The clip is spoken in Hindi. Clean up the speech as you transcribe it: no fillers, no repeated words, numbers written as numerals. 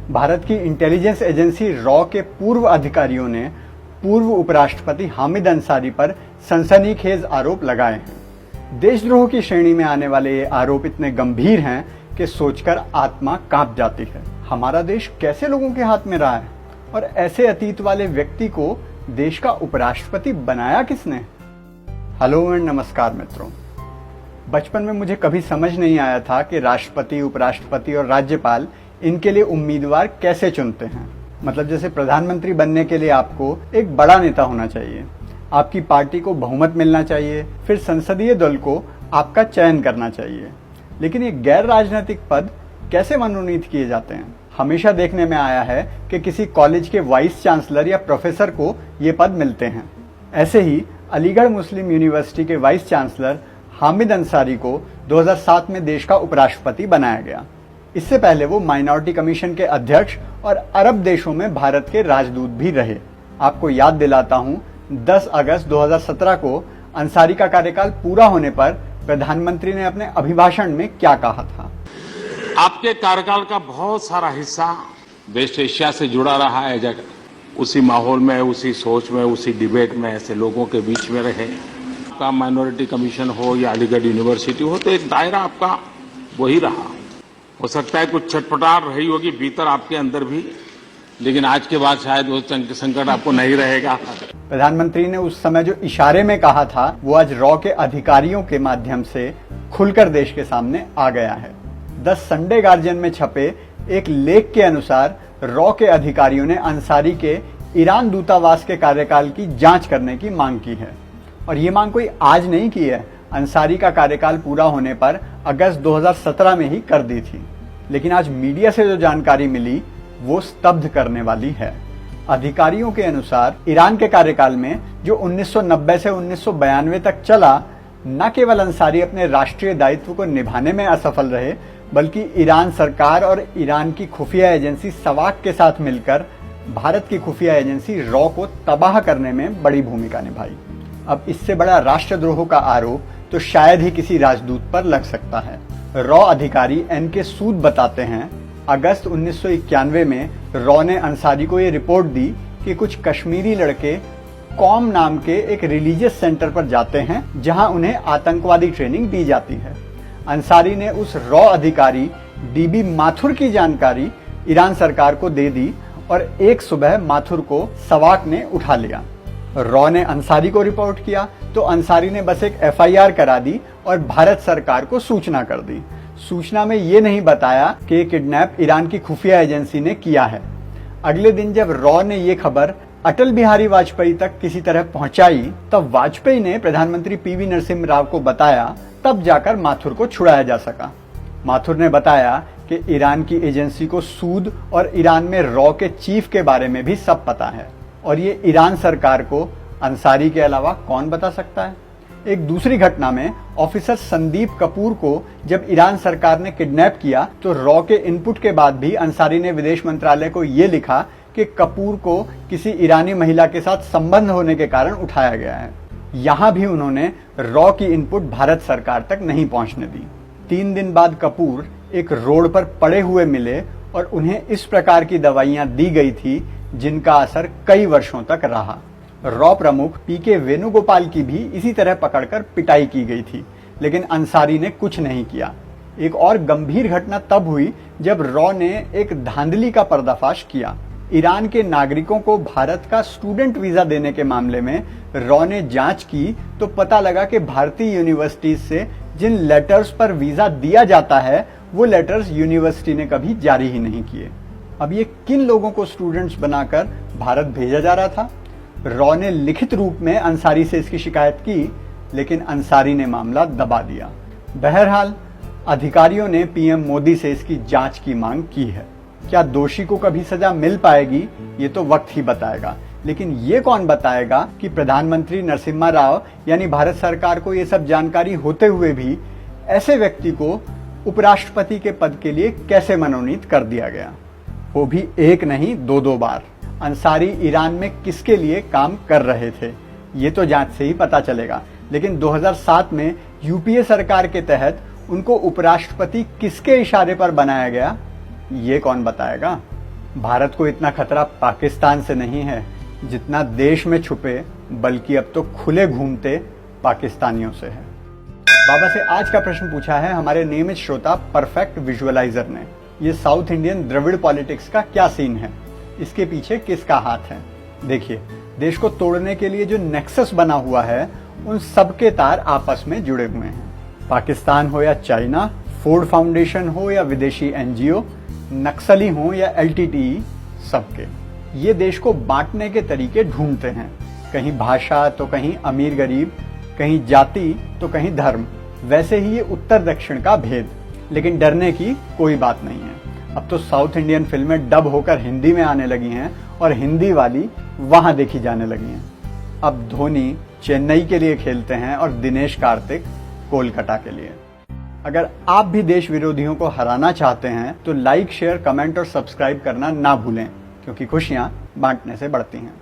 भारत की इंटेलिजेंस एजेंसी रॉ के पूर्व अधिकारियों ने पूर्व उपराष्ट्रपति हामिद अंसारी पर सनसनीखेज आरोप लगाए हैं। देशद्रोह की श्रेणी में आने वाले ये आरोप इतने गंभीर हैं कि सोचकर आत्मा कांप जाती है। हमारा देश कैसे लोगों के हाथ में रहा है और ऐसे अतीत वाले व्यक्ति को देश का उपराष्ट्रपति बनाया किसने? हेलो एंड नमस्कार मित्रों। बचपन में मुझे कभी समझ नहीं आया था कि राष्ट्रपति, उपराष्ट्रपति और राज्यपाल इनके लिए उम्मीदवार कैसे चुनते हैं। मतलब जैसे प्रधानमंत्री बनने के लिए आपको एक बड़ा नेता होना चाहिए, आपकी पार्टी को बहुमत मिलना चाहिए, फिर संसदीय दल को आपका चयन करना चाहिए। लेकिन ये गैर राजनीतिक पद कैसे मनोनीत किए जाते हैं? हमेशा देखने में आया है कि किसी कॉलेज के वाइस चांसलर या प्रोफेसर को ये पद मिलते हैं। ऐसे ही अलीगढ़ मुस्लिम यूनिवर्सिटी के वाइस चांसलर हामिद अंसारी को 2007 में देश का उपराष्ट्रपति बनाया गया। इससे पहले वो माइनॉरिटी कमीशन के अध्यक्ष और अरब देशों में भारत के राजदूत भी रहे। आपको याद दिलाता हूं, 10 अगस्त 2017 को अंसारी का कार्यकाल पूरा होने पर प्रधानमंत्री ने अपने अभिभाषण में क्या कहा था? आपके कार्यकाल का बहुत सारा हिस्सा वेस्ट एशिया से जुड़ा रहा है। उसी माहौल में, उसी सोच में, उसी डिबेट में ऐसे लोगों के बीच में रहे। आपका माइनॉरिटी कमीशन हो या अलीगढ़ यूनिवर्सिटी हो, तो एक दायरा आपका वही रहा। हो सकता है कुछ छटपटाहट रही होगी भीतर आपके अंदर भी, लेकिन आज के बाद शायद वो संकट आपको नहीं रहेगा। प्रधानमंत्री ने उस समय जो इशारे में कहा था वो आज रॉ के अधिकारियों के माध्यम से खुलकर देश के सामने आ गया है। द संडे गार्जियन में छपे एक लेख के अनुसार रॉ के अधिकारियों ने अंसारी के ईरान दूतावास के कार्यकाल की जांच करने की मांग की है। और ये मांग कोई आज नहीं की है, अंसारी का कार्यकाल पूरा होने पर अगस्त 2017 में ही कर दी थी। लेकिन आज मीडिया से जो जानकारी मिली वो स्तब्ध करने वाली है। अधिकारियों के अनुसार ईरान के कार्यकाल में जो 1990 से 1992 तक चला, न केवल अंसारी अपने राष्ट्रीय दायित्व को निभाने में असफल रहे, बल्कि ईरान सरकार और ईरान की खुफिया एजेंसी सवाक के साथ मिलकर भारत की खुफिया एजेंसी रॉ को तबाह करने में बड़ी भूमिका निभाई। अब इससे बड़ा राष्ट्रद्रोह का आरोप तो शायद ही किसी राजदूत पर लग सकता है। रॉ अधिकारी एन.के. सूद बताते हैं, अगस्त 1991 में रॉ ने अंसारी को ये रिपोर्ट दी कि कुछ कश्मीरी लड़के कॉम नाम के एक रिलीजियस सेंटर पर जाते हैं जहां उन्हें आतंकवादी ट्रेनिंग दी जाती है। अंसारी ने उस रॉ अधिकारी डीबी माथुर की जानकारी ईरान सरकार को दे दी और एक सुबह माथुर को सवाक ने उठा लिया। रॉ ने अंसारी को रिपोर्ट किया तो अंसारी ने बस एक एफआईआर करा दी और भारत सरकार को सूचना कर दी। सूचना में ये नहीं बताया कि किडनैप ईरान की खुफिया एजेंसी ने किया है। अगले दिन जब रॉ ने ये खबर अटल बिहारी वाजपेयी तक किसी तरह पहुंचाई, तब वाजपेयी ने प्रधानमंत्री पीवी नरसिम्हा राव को बताया, तब जाकर माथुर को छुड़ाया जा सका। माथुर ने बताया कि ईरान की एजेंसी को सूद और ईरान में रॉ के चीफ के बारे में भी सब पता है और ये ईरान सरकार को अंसारी के अलावा कौन बता सकता है। एक दूसरी घटना में ऑफिसर संदीप कपूर को जब ईरान सरकार ने किडनैप किया तो रॉ के इनपुट के बाद भी अंसारी ने विदेश मंत्रालय को ये लिखा कि कपूर को किसी ईरानी महिला के साथ संबंध होने के कारण उठाया गया है। यहां भी उन्होंने रॉ की इनपुट भारत सरकार तक नहीं पहुंचने दी। 3 दिन बाद कपूर एक रोड पर पड़े हुए मिले और उन्हें इस प्रकार की दवाइयां दी गई थी जिनका असर कई वर्षों तक रहा। रॉ प्रमुख पीके वेणुगोपाल की भी इसी तरह पकड़कर पिटाई की गई थी, लेकिन अंसारी ने कुछ नहीं किया। एक और गंभीर घटना तब हुई जब रॉ ने एक धांधली का पर्दाफाश किया। ईरान के नागरिकों को भारत का स्टूडेंट वीजा देने के मामले में रॉ ने जांच की तो पता लगा कि भारतीय यूनिवर्सिटीज से जिन लेटर्स पर वीजा दिया जाता है वो लेटर्स यूनिवर्सिटी ने कभी जारी ही नहीं किए। अब ये किन लोगों को स्टूडेंट्स बनाकर भारत भेजा जा रहा था? रॉ ने लिखित रूप में अंसारी से इसकी शिकायत की, लेकिन अंसारी ने मामला दबा दिया। बहरहाल अधिकारियों ने पीएम मोदी से इसकी जांच की मांग की है। क्या दोषी को कभी सजा मिल पाएगी ये तो वक्त ही बताएगा, लेकिन ये कौन बताएगा कि प्रधानमंत्री नरसिम्हा राव यानी भारत सरकार को ये सब जानकारी होते हुए भी ऐसे व्यक्ति को उपराष्ट्रपति के पद के लिए कैसे मनोनीत कर दिया गया, वो भी एक नहीं 2-2 बार। अंसारी ईरान में किसके लिए काम कर रहे थे ये तो जांच से ही पता चलेगा, लेकिन 2007 में यूपीए सरकार के तहत उनको उपराष्ट्रपति किसके इशारे पर बनाया गया ये कौन बताएगा? भारत को इतना खतरा पाकिस्तान से नहीं है जितना देश में छुपे बल्कि अब तो खुले घूमते पाकिस्तानियों से है। बाबा से आज का प्रश्न पूछा है हमारे नियमित श्रोता परफेक्ट विजुअलाइजर ने। ये साउथ इंडियन द्रविड़ पॉलिटिक्स का क्या सीन है, इसके पीछे किसका हाथ है? देखिए, देश को तोड़ने के लिए जो नेक्सस बना हुआ है उन सबके तार आपस में जुड़े हुए हैं। पाकिस्तान हो या चाइना, फोर्ड फाउंडेशन हो या विदेशी एनजीओ, नक्सली हो या एलटीटीई, सबके ये देश को बांटने के तरीके ढूंढते हैं। कहीं भाषा तो कहीं अमीर गरीब, कहीं जाति तो कहीं धर्म। वैसे ही ये उत्तर दक्षिण का भेद, लेकिन डरने की कोई बात नहीं है। अब तो साउथ इंडियन फिल्में डब होकर हिंदी में आने लगी हैं और हिंदी वाली वहां देखी जाने लगी हैं। अब धोनी चेन्नई के लिए खेलते हैं और दिनेश कार्तिक कोलकाता के लिए। अगर आप भी देश विरोधियों को हराना चाहते हैं तो लाइक, शेयर, कमेंट और सब्सक्राइब करना ना भूलें, क्योंकि खुशियां बांटने से बढ़ती हैं।